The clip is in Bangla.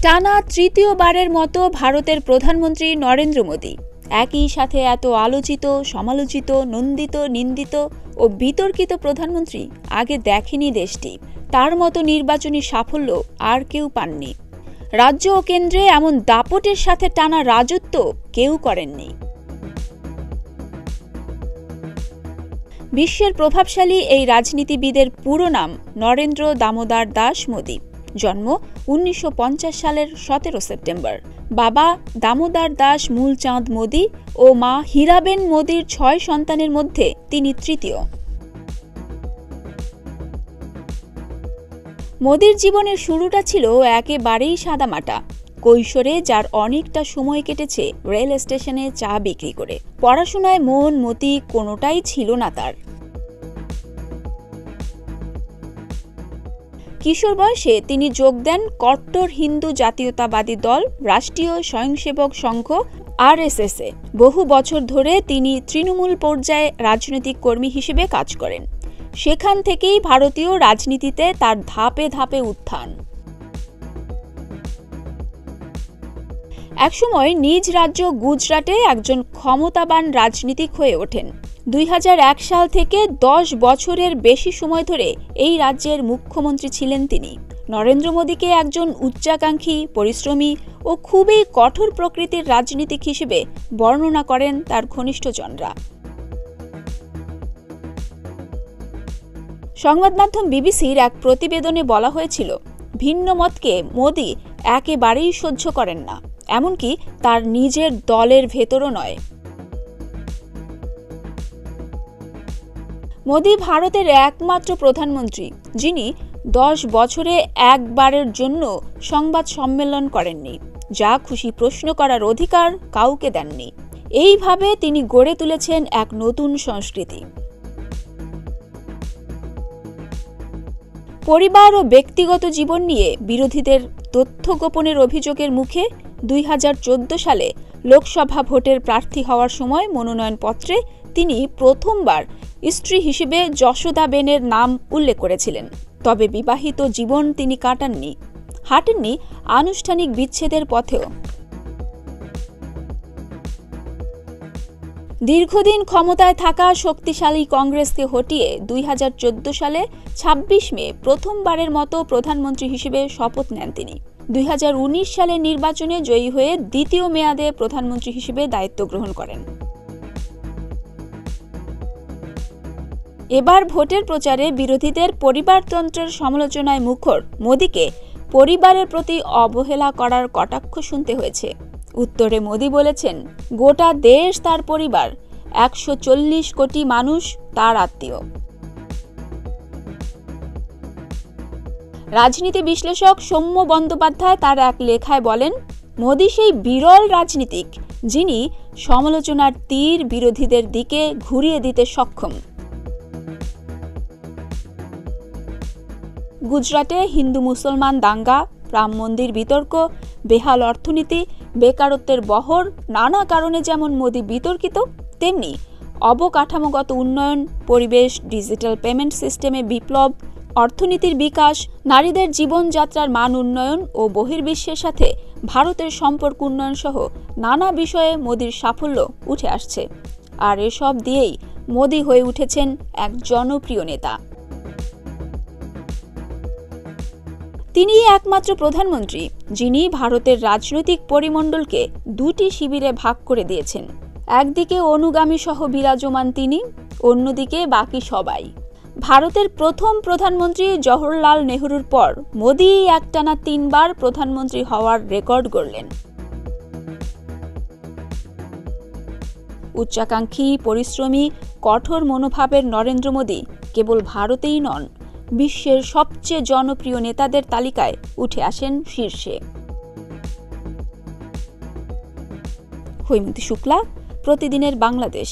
টানা তৃতীয়বারের মতো ভারতের প্রধানমন্ত্রী নরেন্দ্র মোদী একই সাথে এত আলোচিত, সমালোচিত, নন্দিত, নিন্দিত ও বিতর্কিত প্রধানমন্ত্রী আগে দেখেনি দেশটি। তার মতো নির্বাচনী সাফল্য আর কেউ পাননি। রাজ্য ও কেন্দ্রে এমন দাপটের সাথে টানা রাজত্ব কেউ করেননি। বিশ্বের প্রভাবশালী এই রাজনীতিবিদের পুরো নাম নরেন্দ্র দামোদর দাস মোদী। জন্ম 1950 সালের 17 সেপ্টেম্বর। বাবা দামোদর দাস মূলচাঁদ মোদী ও মা হীরাবেন মোদীর 6 সন্তানের মধ্যে তিনি তৃতীয়। মোদীর জীবনের শুরুটা ছিল একেবারেই সাদামাটা। কৈশোরে যার অনেকটা সময় কেটেছে রেল স্টেশনে চা বিক্রি করে। পড়াশোনায় মন মতি কোনোটাই ছিল না তার। কিশোর বয়সে তিনি যোগ দেন কট্টর হিন্দু জাতীয়তাবাদী দল রাষ্ট্রীয় স্বয়ংসেবক সংঘ RSS-এ। বহু বছর ধরে তিনি তৃণমূল পর্যায়ে রাজনৈতিক কর্মী হিসেবে কাজ করেন। সেখান থেকেই ভারতীয় রাজনীতিতে তার ধাপে ধাপে উত্থান। একসময় নিজ রাজ্য গুজরাটে একজন ক্ষমতাবান রাজনীতিক হয়ে ওঠেন। 2001 সাল থেকে 10 বছরের বেশি সময় ধরে এই রাজ্যের মুখ্যমন্ত্রী ছিলেন তিনি। নরেন্দ্র মোদীকে একজন উচ্চাকাঙ্ক্ষী, পরিশ্রমী ও খুবই কঠোর প্রকৃতির রাজনীতিক হিসেবে বর্ণনা করেন তার ঘনিষ্ঠজনরা। সংবাদ মাধ্যম বিবিসির এক প্রতিবেদনে বলা হয়েছিল, ভিন্ন মতকে মোদী একেবারেই সহ্য করেন না, এমনকি তার নিজের দলের ভেতরও নয়। মোদী ভারতের একমাত্র প্রধানমন্ত্রী যিনি 10 বছরে একবারের জন্য সংবাদ সম্মেলন করেননি, যা খুশি প্রশ্ন করার অধিকার কাউকে দেননি। এইভাবে তিনি গড়ে তুলেছেন এক নতুন সংস্কৃতি। পরিবার ও ব্যক্তিগত জীবন নিয়ে বিরোধীদের তথ্য গোপনের অভিযোগের মুখে 2014 সালে লোকসভা ভোটের প্রার্থী হওয়ার সময় মনোনয়নপত্রে তিনি প্রথমবার স্ত্রী হিসেবে যশোদাবেনের নাম উল্লেখ করেছিলেন। তবে বিবাহিত জীবন তিনি কাটাননি, হাঁটেননি আনুষ্ঠানিক বিচ্ছেদের পথেও। দীর্ঘদিন ক্ষমতায় থাকা শক্তিশালী কংগ্রেসকে হটিয়ে 2014 সালে 26 মে প্রথমবারের মতো প্রধানমন্ত্রী হিসেবে শপথ নেন তিনি। 2019 সালের নির্বাচনে জয়ী হয়ে দ্বিতীয় মেয়াদে প্রধানমন্ত্রী হিসেবে দায়িত্ব গ্রহণ করেন। এবার ভোটের প্রচারে বিরোধীদের পরিবারতন্ত্রের সমালোচনায় মুখর মোদীকে পরিবারের প্রতি অবহেলা করার কটাক্ষ শুনতে হয়েছে। উত্তরে মোদী বলেছেন, গোটা দেশ তার পরিবার, 140 কোটি মানুষ তার আত্মীয়। রাজনীতি বিশ্লেষক সৌম্য বন্দ্যোপাধ্যায় তার এক লেখায় বলেন, মোদী সেই বিরল রাজনীতিক যিনি সমালোচনার তীর বিরোধীদের দিকে ঘুরিয়ে দিতে সক্ষম। গুজরাটে হিন্দু মুসলমান দাঙ্গা, রাম মন্দির বিতর্ক, বেহাল অর্থনীতি, বেকারত্বের বহর নানা কারণে যেমন মোদী বিতর্কিত, তেমনি অবকাঠামোগত উন্নয়ন, পরিবেশ, ডিজিটাল পেমেন্ট সিস্টেমে বিপ্লব, অর্থনীতির বিকাশ, নারীদের জীবনযাত্রার মান উন্নয়ন ও বহির্বিশ্বের সাথে ভারতের সম্পর্ক উন্নয়ন সহ নানা বিষয়ে মোদীর সাফল্য উঠে আসছে। আর এসব দিয়েই মোদী হয়ে উঠেছেন এক জনপ্রিয় নেতা। তিনি একমাত্র প্রধানমন্ত্রী যিনি ভারতের রাজনৈতিক পরিমণ্ডলকে দুটি শিবিরে ভাগ করে দিয়েছেন। একদিকে অনুগামী সহ বিরাজমান তিনি, অন্যদিকে বাকি সবাই। ভারতের প্রথম প্রধানমন্ত্রী জওহরলাল নেহরুর পর মোদী একটানা 3 বার প্রধানমন্ত্রী হওয়ার রেকর্ড গড়লেন। উচ্চাকাঙ্ক্ষী, পরিশ্রমী, কঠোর মনোভাবের নরেন্দ্র মোদী কেবল ভারতেই নন, বিশ্বের সবচেয়ে জনপ্রিয় নেতাদের তালিকায় উঠে আসেন শীর্ষে। হৈমন্তী শুক্লা, প্রতিদিনের বাংলাদেশ।